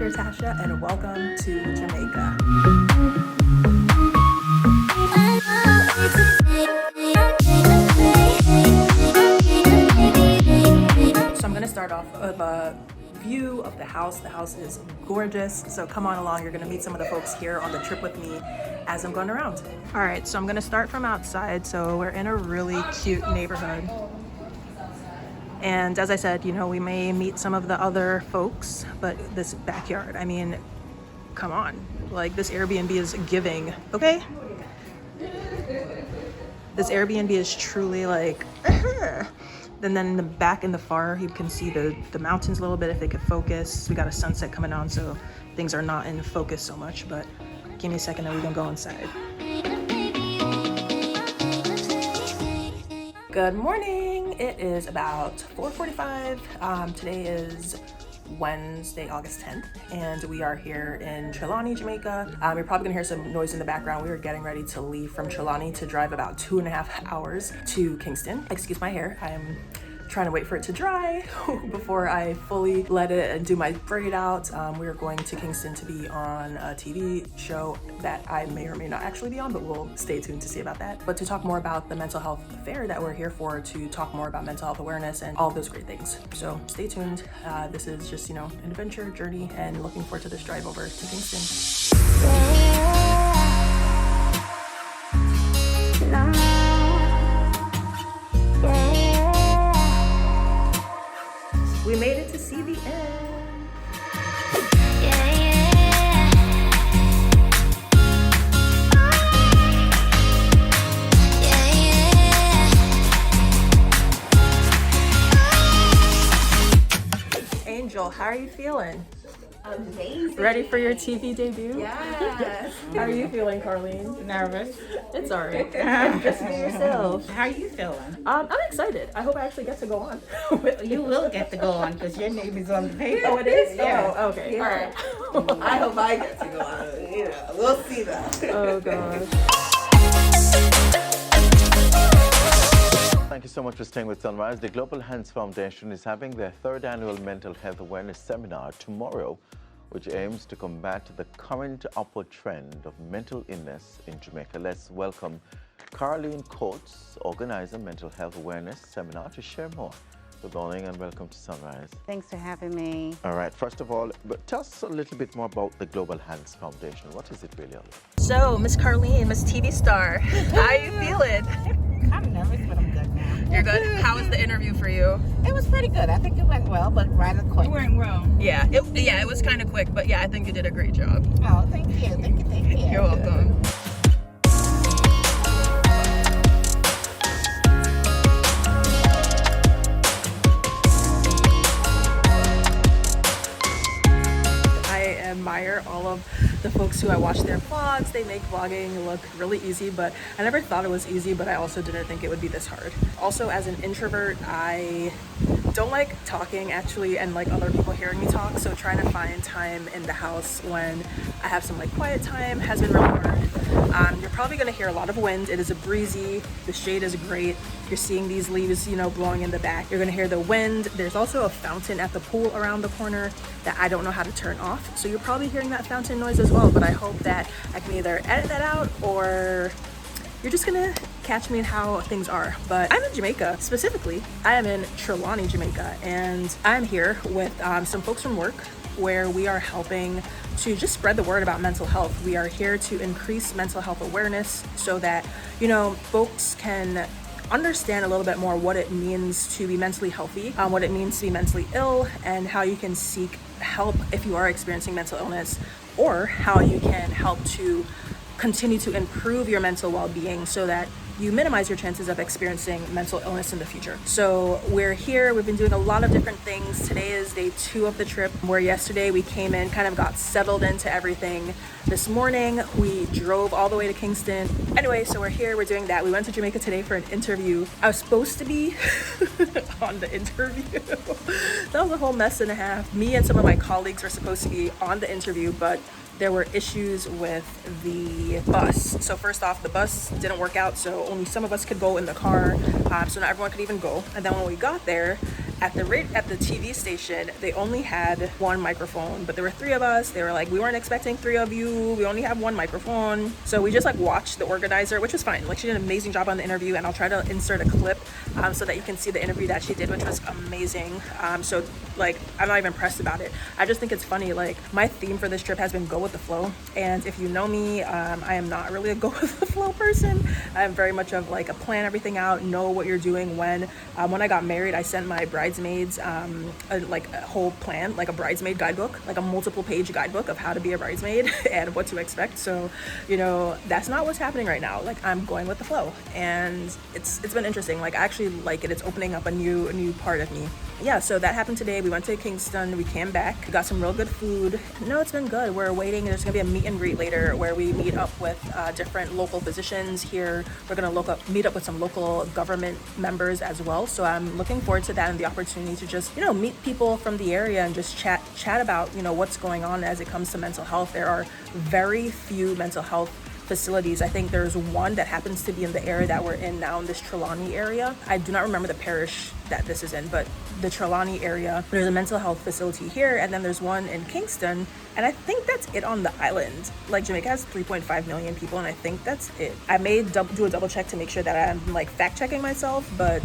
Dr. Atasha, and welcome to Jamaica. So I'm gonna start off with a view of the house. The house is gorgeous, so come on along. You're gonna meet some of the folks here on the trip with me as I'm going around. All right, so I'm gonna start from outside. So we're in a really cute neighborhood. And as I said, you know, we may meet some of the other folks, but this backyard, I mean, come on. Like, this Airbnb is giving, okay? This Airbnb is truly like, and then in the back in the far, you can see the mountains a little bit if they could focus. We got a sunset coming on, so things are not in focus so much, but give me a second and we can go inside. Good morning. It is about 4:45. Today is Wednesday, August 10th, and we are here in Trelawney, Jamaica. You're probably gonna hear some noise in the background. We are getting ready to leave from Trelawney to drive about 2.5 hours to Kingston. Excuse my hair. I am trying to wait for it to dry before I fully let it and do my braid out. We are going to Kingston to be on a TV show that I may or may not actually be on, but we'll stay tuned to see about that. But to talk more about the mental health fair that we're here for, to talk more about mental health awareness and all those great things. So stay tuned. This is just, you know, an adventure journey, and looking forward to this drive over to Kingston. We made it to see the end. Angel, how are you feeling? Amazing. Ready for your TV debut? Yes. How are you feeling, Carlene? Nervous. It's alright. Just be yourself. How are you feeling? I'm excited. I hope I actually get to go on. You will get to go on because your name is on the paper. Oh, it is? Yeah. Oh, okay. Yeah. All right. I hope I get to go on. You know, we'll see that. Oh, gosh. Thank you so much for staying with Sunrise. The Global Hands Foundation is having their third annual Mental Health Awareness Seminar tomorrow, which aims to combat the current upward trend of mental illness in Jamaica. Let's welcome Caroline Coates, organizer, Mental Health Awareness Seminar, to share more. Good morning and welcome to Sunrise. Thanks for having me. All right, first of all, tell us a little bit more about the Global Hands Foundation. What is it really all about? So, Miss Carlene, Miss TV star, how are you feeling? I'm nervous, but I'm good now. You're good? How was the interview for you? It was pretty good. I think it went well, but rather quick. It went well. Yeah, it was kind of quick, but yeah, I think you did a great job. Oh, thank you. Thank you. You're welcome. I admire all of the folks who I watch their vlogs. They make vlogging look really easy, but I never thought it was easy, but I also didn't think it would be this hard. Also, as an introvert, I don't like talking actually, and like other people hearing me talk, so trying to find time in the house when I have some like quiet time has been really hard. You're probably gonna hear a lot of wind. It is a breezy, the shade is great. You're seeing these leaves, you know, blowing in the back. You're gonna hear the wind. There's also a fountain at the pool around the corner that I don't know how to turn off, so you're probably hearing that fountain noise as well, but I hope that I can either edit that out or you're just gonna catch me in how things are. But I'm in Jamaica. Specifically, I am in Trelawney, Jamaica, and I'm here with some folks from work where we are helping to just spread the word about mental health. We are here to increase mental health awareness so that, you know, folks can understand a little bit more what it means to be mentally healthy, what it means to be mentally ill, and how you can seek help if you are experiencing mental illness, or how you can help to continue to improve your mental well-being so that you minimize your chances of experiencing mental illness in the future. So we're here, we've been doing a lot of different things. Today is day 2 of the trip, where yesterday we came in, kind of got settled into everything. This morning we drove all the way to Kingston. Anyway, so we're here, we're doing that. We went to Jamaica today for an interview. I was supposed to be on the interview. That was a whole mess and a half. Me and some of my colleagues were supposed to be on the interview, but there were issues with the bus. So first off, the bus didn't work out, so only some of us could go in the car, so not everyone could even go. And then when we got there, at the TV station, they only had one microphone, but there were 3 of us. They were like, we weren't expecting 3 of you. We only have one microphone. So we just like watched the organizer, which was fine. Like she did an amazing job on the interview, and I'll try to insert a clip so that you can see the interview that she did, which was amazing. So like, I'm not even impressed about it. I just think it's funny. Like my theme for this trip has been go with the flow. And if you know me, I am not really a go with the flow person. I'm very much of like a plan everything out, know what you're doing when. When I got married, I sent my bridesmaids like a whole plan, like a bridesmaid guidebook, like a multiple page guidebook of how to be a bridesmaid and what to expect. So, you know, that's not what's happening right now. Like I'm going with the flow, and it's been interesting. Like I actually like it. It's opening up a new part of me. Yeah, so that happened today. We went to Kingston, we came back, we got some real good food. No, it's been good. We're waiting. There's gonna be a meet and greet later where we meet up with different local physicians here. We're gonna meet up with some local government members as well. So I'm looking forward to that and the opportunity to just, you know, meet people from the area and just chat about, you know, what's going on as it comes to mental health. There are very few mental health facilities. I think there's one that happens to be in the area that we're in now, in this Trelawney area. I do not remember the parish that this is in, but the Trelawney area, there's a mental health facility here, and then there's one in Kingston, and I think that's it on the island. Like Jamaica has 3.5 million people, and I think that's it. I may do a double check to make sure that I'm like fact checking myself, but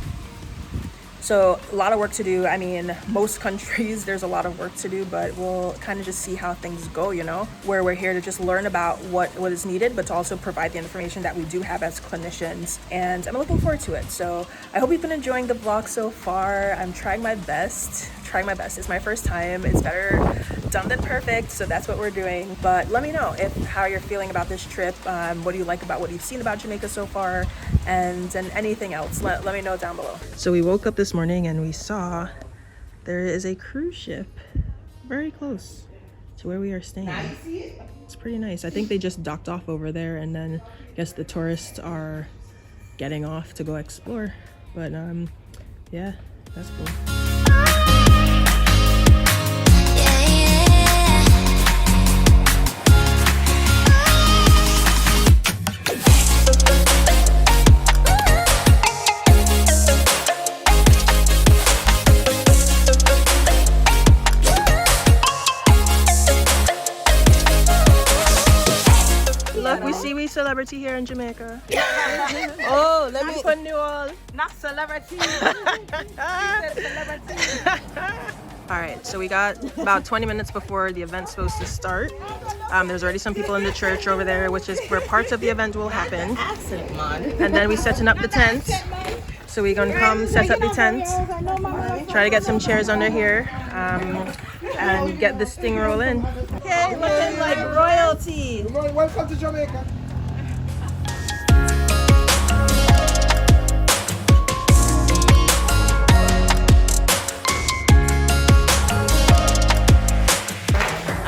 so a lot of work to do. I mean, most countries, there's a lot of work to do, but we'll kind of just see how things go, you know, where we're here to just learn about what is needed, but to also provide the information that we do have as clinicians. And I'm looking forward to it. So I hope you've been enjoying the vlog so far. I'm trying my best. It's my first time. It's better done than perfect, so that's what we're doing. But let me know how you're feeling about this trip. What do you like about what you've seen about Jamaica so far, and anything else. Let me know down below. So we woke up this morning and we saw there is a cruise ship very close to where we are staying. It's pretty nice. I think they just docked off over there, and then I guess the tourists are getting off to go explore. But yeah, that's cool. Look, we see celebrity here in Jamaica. Oh, let me put you all. Not celebrity. All right, so we got about 20 minutes before the event's supposed to start. There's already some people in the church over there, which is where parts of the event will happen. And then we setting up the tent. So we're gonna come set up the tent, try to get some chairs under here, and get this thing rolling. Okay, looking like royalty. Welcome to Jamaica.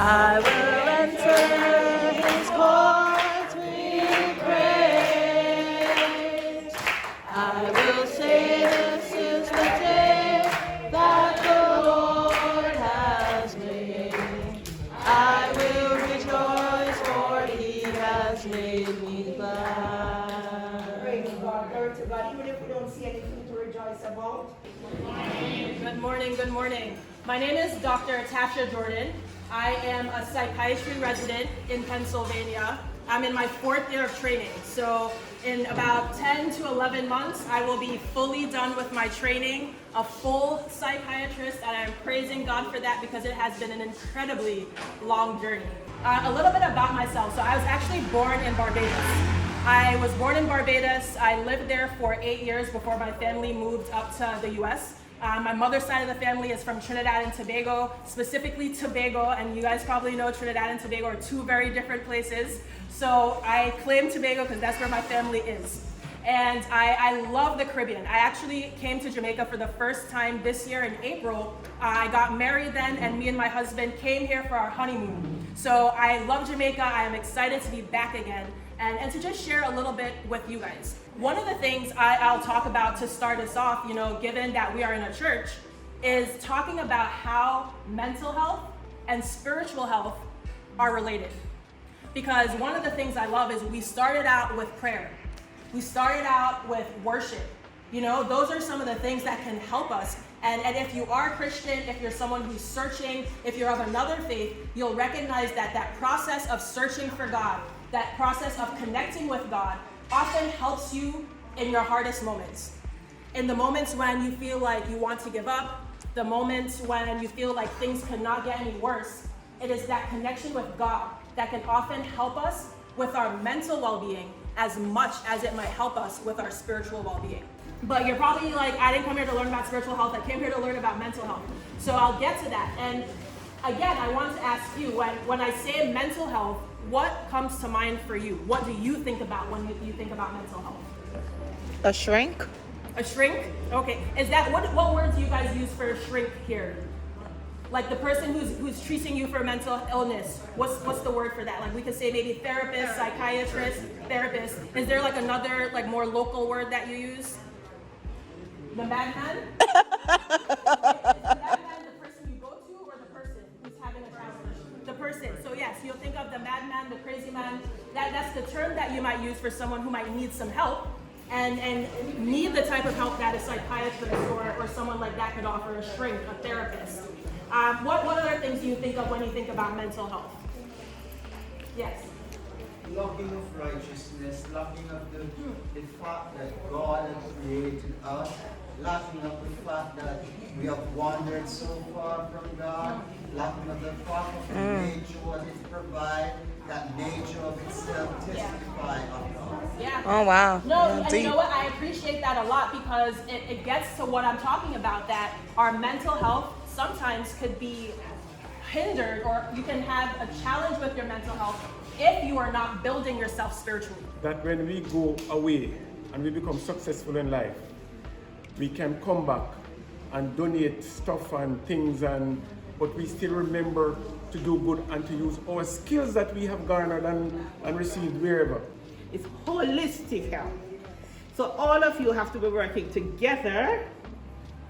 I will enter his courts with praise. I will say this is the day that the Lord has made. I will rejoice, for he has made me glad. Praise God, glory to God. Even if we don't see anything to rejoice about. Good morning, good morning. My name is Dr. Atasha Jordan. I am a psychiatry resident in Pennsylvania. I'm in my 4th year of training. So in about 10 to 11 months, I will be fully done with my training, a full psychiatrist, and I'm praising God for that because it has been an incredibly long journey. A little bit about myself. So I was actually born in Barbados. I was born in Barbados. I lived there for 8 years before my family moved up to the US. My mother's side of the family is from Trinidad and Tobago, specifically Tobago, and you guys probably know Trinidad and Tobago are 2 very different places. So I claim Tobago because that's where my family is. And I love the Caribbean. I actually came to Jamaica for the first time this year in April. I got married then, and me and my husband came here for our honeymoon. So I love Jamaica. I am excited to be back again and to just share a little bit with you guys. One of the things I'll talk about to start us off, you know, given that we are in a church, is talking about how mental health and spiritual health are related. Because one of the things I love is we started out with prayer. We started out with worship. You know, those are some of the things that can help us. And if you are Christian, if you're someone who's searching, if you're of another faith, you'll recognize that that process of searching for God, that process of connecting with God, often helps you in your hardest moments. In the moments when you feel like you want to give up, the moments when you feel like things could not get any worse, it is that connection with God that can often help us with our mental well-being as much as it might help us with our spiritual well-being. But you're probably like, I didn't come here to learn about spiritual health, I came here to learn about mental health. So I'll get to that. And again, I want to ask you, when I say mental health, what comes to mind for you? What do you think about when you think about mental health? A shrink? A shrink? Okay. Is that what words do you guys use for shrink here? Like the person who's treating you for mental illness, what's the word for that? Like we could say maybe therapist, psychiatrist, therapist. Is there like another like more local word that you use? The madman? Is the madman the person you go to or the person who's having a challenge? The person. So yes, you'll think of the madman, the crazy man. That's the term that you might use for someone who might need some help and need the type of help that a psychiatrist or someone like that could offer, a shrink, a therapist. What other things do you think of when you think about mental health? Yes. Lacking of righteousness, lacking of the fact that God has created us, lacking of the fact that we have wandered so far from God, lacking of the fact of the nature what it provides, that nature of itself testify of God. Yeah. Oh, wow. No, and you know what? I appreciate that a lot because it gets to what I'm talking about, that our mental health sometimes could be hindered, or you can have a challenge with your mental health if you are not building yourself spiritually. That when we go away and we become successful in life, we can come back and donate stuff and things, but we still remember to do good and to use our skills that we have garnered and received wherever. It's holistic health. So all of you have to be working together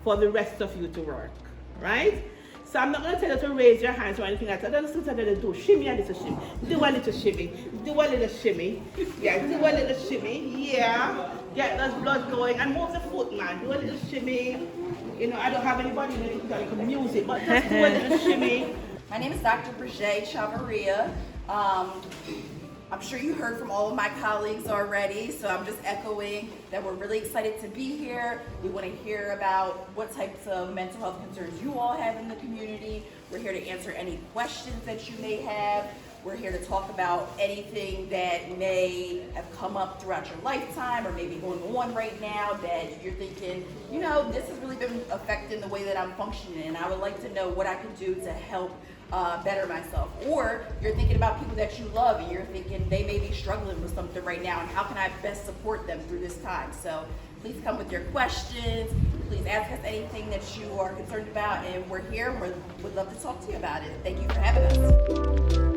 for the rest of you to work, right? So I'm not going to tell you to raise your hands or anything like that. I'm just going to do shimmy a little shimmy. Do a little shimmy. Do a little shimmy. Yeah, do a little shimmy. Yeah. Get those blood going. And move the foot, man. Do a little shimmy. You know, I don't have anybody that can music, but just do a little shimmy. My name is Dr. Brigitte Chavaria. I'm sure you heard from all of my colleagues already, so I'm just echoing that we're really excited to be here. We want to hear about what types of mental health concerns you all have in the community. We're here to answer any questions that you may have. We're here to talk about anything that may have come up throughout your lifetime or maybe going on right now that you're thinking, you know, this has really been affecting the way that I'm functioning, and I would like to know what I can do to help better myself. Or you're thinking about people that you love and you're thinking they may be struggling with something right now and how can I best support them through this time. So please come with your questions. Please ask us anything that you are concerned about, and we're here and we would love to talk to you about it. Thank you for having us.